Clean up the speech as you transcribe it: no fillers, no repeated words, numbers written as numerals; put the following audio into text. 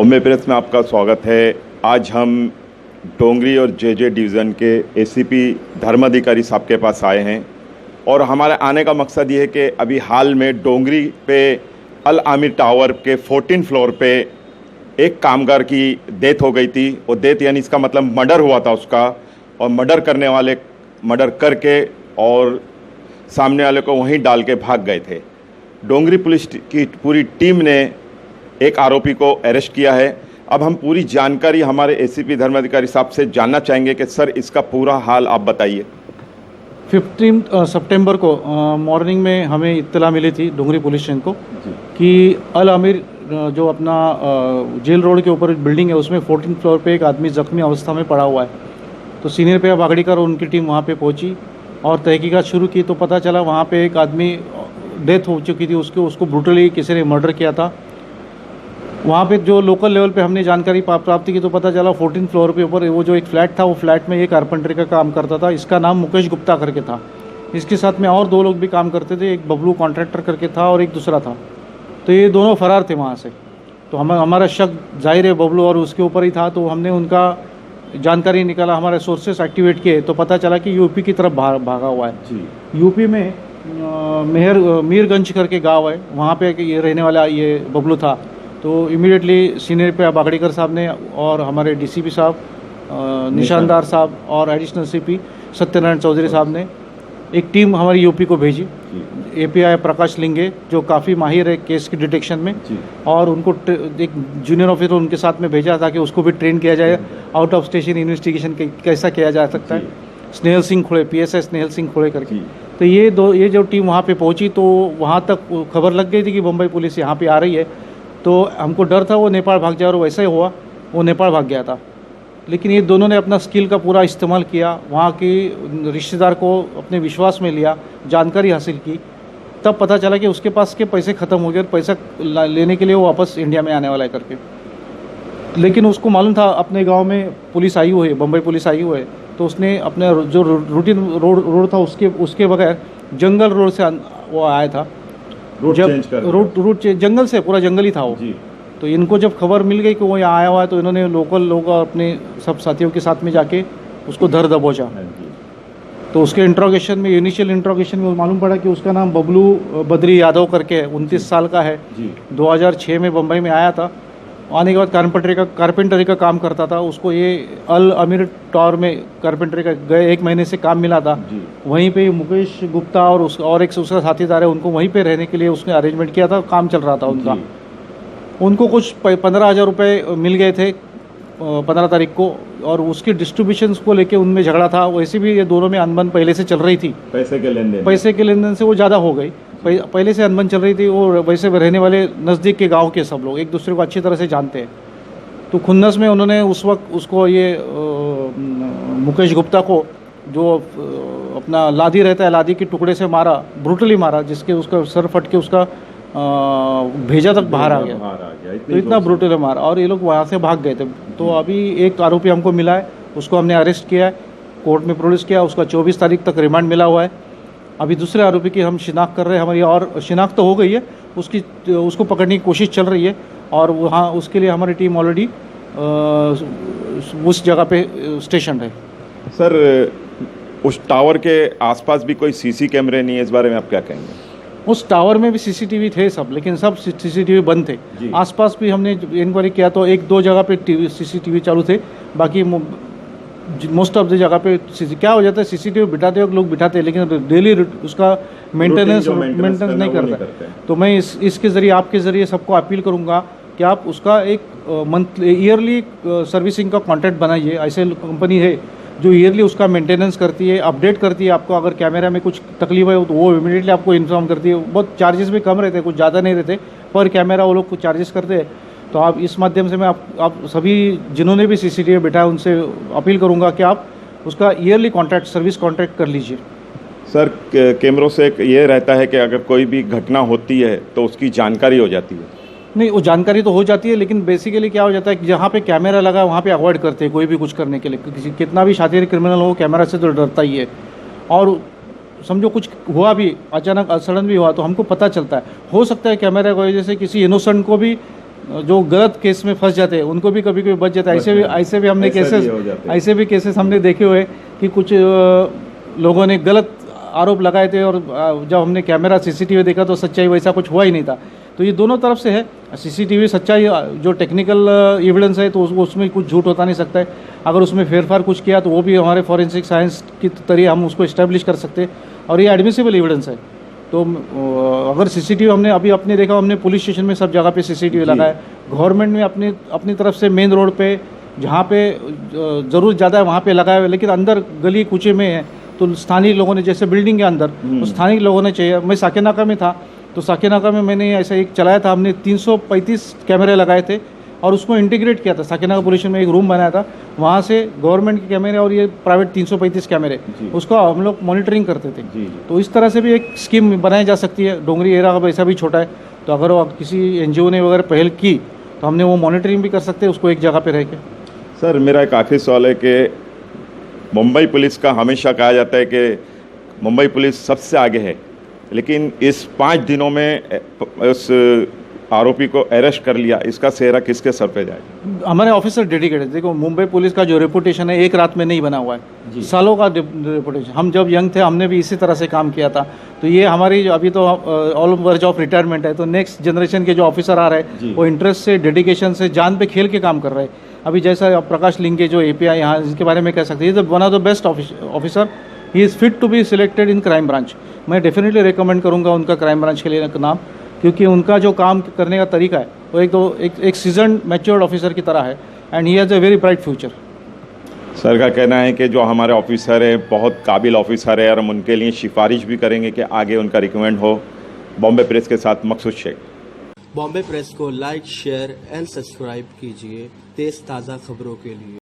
Bombay press में आपका स्वागत है। आज हम डोंगरी और जेजे डिवीज़न के एसीपी धर्माधिकारी साहब के पास आए हैं और हमारे आने का मकसद ये है कि अभी हाल में डोंगरी पे अल आमिर टावर के 14 फ्लोर पे एक कामगार की डेथ हो गई थी। और डेथ यानी इसका मतलब मर्डर हुआ था उसका, और मर्डर करने वाले मर्डर करके और सामने वाले को वहीं डाल के भाग गए थे। डोंगरी पुलिस की पूरी टीम ने एक आरोपी को अरेस्ट किया है। अब हम पूरी जानकारी हमारे एसीपी धर्माधिकारी साहब से जानना चाहेंगे कि सर इसका पूरा हाल आप बताइए। 15 सितंबर को मॉर्निंग में हमें इत्तला मिली थी डोंगरी पुलिस स्टेशन को कि अल आमिर जो अपना जेल रोड के ऊपर बिल्डिंग है उसमें 14 फ्लोर पे एक आदमी जख्मी अवस्था में पड़ा हुआ है। तो सीनियर पे बागड़ीकर और उनकी टीम वहाँ पे पहुँची और तहकीकात शुरू की तो पता चला वहाँ पे एक आदमी डेथ हो चुकी थी, उसको ब्रूटली किसी ने मर्डर किया था। वहाँ पे जो लोकल लेवल पे हमने जानकारी प्राप्त की तो पता चला 14 फ्लोर पे ऊपर वो जो एक फ्लैट था, वो फ्लैट में एक कारपेंटर का काम करता था। इसका नाम मुकेश गुप्ता करके था। इसके साथ में और 2 लोग भी काम करते थे, एक बबलू कॉन्ट्रैक्टर करके था और एक दूसरा था। तो ये दोनों फरार थे वहाँ से। तो हमारा शक जाहिर है बबलू और उसके ऊपर ही था। तो हमने उनका जानकारी निकाला, हमारे सोर्सेस एक्टिवेट किए तो पता चला कि यूपी की तरफ भागा हुआ है जी। यूपी में मीरगंज करके गाँव है, वहाँ पे ये रहने वाला ये बबलू था। तो इमीडिएटली सीनियर पे बागड़ीकर साहब ने और हमारे डीसीपी साहब, निशानदार साहब और एडिशनल सीपी सत्यनारायण चौधरी साहब ने एक टीम हमारी यूपी को भेजी। एपीआई प्रकाश लिंगे जो काफ़ी माहिर है केस की डिटेक्शन में, और उनको एक जूनियर ऑफिसर उनके साथ में भेजा ताकि उसको भी ट्रेन किया जाए आउट ऑफ स्टेशन इन्वेस्टिगेशन कैसा किया जा सकता है। स्नेहल सिंह खोड़े, PSI स्नेहल सिंह खोड़े करके। तो ये जो टीम वहाँ पे पहुँची तो वहाँ तक खबर लग गई थी कि बम्बई पुलिस यहाँ पे आ रही है। तो हमको डर था वो नेपाल भाग जाए, और वैसा ही हुआ, वो नेपाल भाग गया था। लेकिन ये दोनों ने अपना स्किल का पूरा इस्तेमाल किया, वहाँ की रिश्तेदार को अपने विश्वास में लिया, जानकारी हासिल की। तब पता चला कि उसके पास के पैसे ख़त्म हो गए, पैसा लेने के लिए वो वापस इंडिया में आने वाला है करके। लेकिन उसको मालूम था अपने गांव में पुलिस आई हुई है, बम्बई पुलिस आई हुई है। तो उसने अपने जो रूटीन रोड था उसके बगैर जंगल रोड से वो आया था। रूट जंगल से, पूरा जंगल ही था वो जी। तो इनको जब खबर मिल गई कि वो यहाँ आया हुआ है तो इन्होंने लोकल लोग अपने सब साथियों के साथ में जाके उसको धर दबोचा। तो उसके इंट्रोगेशन में, इनिशियल इंट्रोगेशन में मालूम पड़ा कि उसका नाम बबलू बद्री यादव करके है, 29 साल का है जी। 2006 में बम्बई में आया था। आने के बाद कारपेंटरी का काम करता था। उसको ये अल आमिर टावर में कारपेंटरी का गए 1 महीने से काम मिला था। वहीं पे मुकेश गुप्ता और एक उसका साथीदार है, उनको वहीं पे रहने के लिए उसने अरेंजमेंट किया था, काम चल रहा था उनका। उनको कुछ 15,000 रुपये मिल गए थे 15 तारीख को, और उसके डिस्ट्रीब्यूशंस को लेके उनमें झगड़ा था। वैसे भी ये दोनों में अनबन पहले से चल रही थी, पैसे के लेन देन से वो ज़्यादा हो गई। पहले से अनबन चल रही थी। वो वैसे रहने वाले नज़दीक के गांव के सब लोग एक दूसरे को अच्छी तरह से जानते हैं। तो खुन्नस में उन्होंने उस वक्त उसको ये मुकेश गुप्ता को, जो अपना लादी रहता है, लादी के टुकड़े से मारा, ब्रूटली मारा, जिसके उसका सर फट के उसका भेजा तक बाहर आ गया। तो इतना ब्रूटली मारा और ये लोग वहाँ से भाग गए थे। तो अभी एक आरोपी हमको मिला है, उसको हमने अरेस्ट किया है, कोर्ट में प्रोड्यूस किया। उसका 24 तारीख तक रिमांड मिला हुआ है। अभी दूसरे आरोपी की हम शिनाख्त कर रहे हैं। हमारी और शिनाख्त तो हो गई है, उसको पकड़ने की कोशिश चल रही है, और वहाँ उसके लिए हमारी टीम ऑलरेडी उस जगह पे स्टेशन है। सर, उस टावर के आसपास भी कोई सीसी कैमरे नहीं है, इस बारे में आप क्या कहेंगे? उस टावर में भी सीसीटीवी थे सब, लेकिन सब सीसीटीवी बंद थे। आसपास भी हमने इंक्वायरी किया तो 1-2 जगह पे सीसीटीवी चालू थे, बाकी मोस्ट ऑफ द जगह पे क्या हो जाता है, सीसीटीवी बिठाते लोग बिठाते हैं, लेकिन डेली उसका मेंटेनेंस नहीं करता। तो मैं इसके ज़रिए, आपके ज़रिए सबको अपील करूँगा कि आप उसका एक ईयरली सर्विसिंग का कॉन्ट्रैक्ट बनाइए। ऐसे कंपनी है जो ईयरली उसका मेंटेनेंस करती है, अपडेट करती है आपको। अगर कैमरा में कुछ तकलीफ है तो वो इमीडिएटली आपको इन्फॉर्म करती है। बहुत चार्जेस भी कम रहते हैं, कुछ ज़्यादा नहीं रहते, पर कैमरा वो लोग कुछ चार्जेस करते हैं। तो आप इस माध्यम से मैं आप सभी जिन्होंने भी सीसीटीवी बिठाया उनसे अपील करूंगा कि आप उसका ईयरली कॉन्ट्रैक्ट, सर्विस कॉन्ट्रैक्ट कर लीजिए। सर, कैमरों से ये रहता है कि अगर कोई भी घटना होती है तो उसकी जानकारी हो जाती है? नहीं, वो जानकारी तो हो जाती है, लेकिन बेसिकली क्या हो जाता है कि जहाँ पे कैमरा लगा वहाँ पे अवॉइड करते हैं कोई भी कुछ करने के लिए। कितना भी शातिर क्रिमिनल हो, कैमरा से तो डरता ही है। और समझो कुछ हुआ भी, अचानक सडन भी हुआ तो हमको पता चलता है। हो सकता है कैमरा की वजह से किसी इनोसेंट को भी जो गलत केस में फंस जाते हैं उनको भी कभी कभी बच जाता है। ऐसे भी हमने ऐसा भी केसेस हो जाता है। ऐसे भी केसेस हमने देखे हुए कि कुछ लोगों ने गलत आरोप लगाए थे और जब हमने कैमरा सीसीटीवी देखा तो सच्चाई वैसा कुछ हुआ ही नहीं था। तो ये दोनों तरफ से है। सीसीटीवी सच्चाई जो टेक्निकल एविडेंस है तो उसमें कुछ झूठ होता नहीं सकता है। अगर उसमें फेरफार कुछ किया तो वो भी हमारे फॉरेंसिक साइंस की तरीके हम उसको इस्टेब्लिश कर सकते हैं और ये एडमिसिबल एविडेंस है। तो अगर सीसीटीवी हमने अभी अपने देखा, हमने पुलिस स्टेशन में सब जगह पे सीसीटीवी लगाया। गवर्नमेंट ने अपनी तरफ से मेन रोड पे जहाँ पे ज़रूरत ज़्यादा है वहाँ पे लगाया हुआ है, लेकिन अंदर गली कूचे में है तो स्थानीय लोगों ने, जैसे बिल्डिंग के अंदर तो स्थानीय लोगों ने चाहिए। मैं साकेनाका में था तो साकेनाका में मैंने ऐसा एक चलाया था, हमने 335 कैमरे लगाए थे और उसको इंटीग्रेट किया था। साकेनाका पुलिस स्टेशन में एक रूम बनाया था, वहाँ से गवर्नमेंट के कैमरे और ये प्राइवेट 335 कैमरे उसको हम लोग मॉनिटरिंग करते थे। तो इस तरह से भी एक स्कीम बनाई जा सकती है। डोंगरी एरिया का ऐसा भी छोटा है तो अगर वो किसी एनजीओ ने वगैरह पहल की तो हमने वो मॉनिटरिंग भी कर सकते हैं उसको एक जगह पे रह के। सर मेरा एक आखिरी सवाल है कि मुंबई पुलिस का हमेशा कहा जाता है कि मुंबई पुलिस सबसे आगे है, लेकिन इस 5 दिनों में उस आरोपी को अरेस्ट कर लिया, इसका सेहरा किसके सर पे जाएगा? हमारे ऑफिसर डेडिकेटेड। देखो मुंबई पुलिस का जो रेपुटेशन है एक रात में नहीं बना हुआ है, सालों का रेपुटेशन। हम जब यंग थे हमने भी इसी तरह से काम किया था। तो ये हमारी अभी तो ऑल वर्ज ऑफ रिटायरमेंट है, तो नेक्स्ट जनरेशन के जो ऑफिसर आ रहे हैं वो इंटरेस्ट से, डेडिकेशन से, जान पे खेल के काम कर रहे हैं। अभी जैसा प्रकाश लिंगे जो एपीआई यहाँ, इसके बारे में कह सकते हैं, one of the best officer, he is fit to be selected in crime branch. मैं डेफिनेटली रिकमेंड करूँगा उनका क्राइम ब्रांच के लिए नाम, क्योंकि उनका जो काम करने का तरीका है वो एक सीजन मैच्योर्ड ऑफिसर की तरह है and he has a very bright future. Sir का कहना है कि जो हमारे ऑफिसर हैं बहुत काबिल ऑफिसर है और हम उनके लिए सिफारिश भी करेंगे कि आगे उनका रिकमेंड हो। बॉम्बे प्रेस के साथ मकसूद शेख। बॉम्बे प्रेस को लाइक, शेयर एंड सब्सक्राइब कीजिए तेज ताज़ा खबरों के लिए।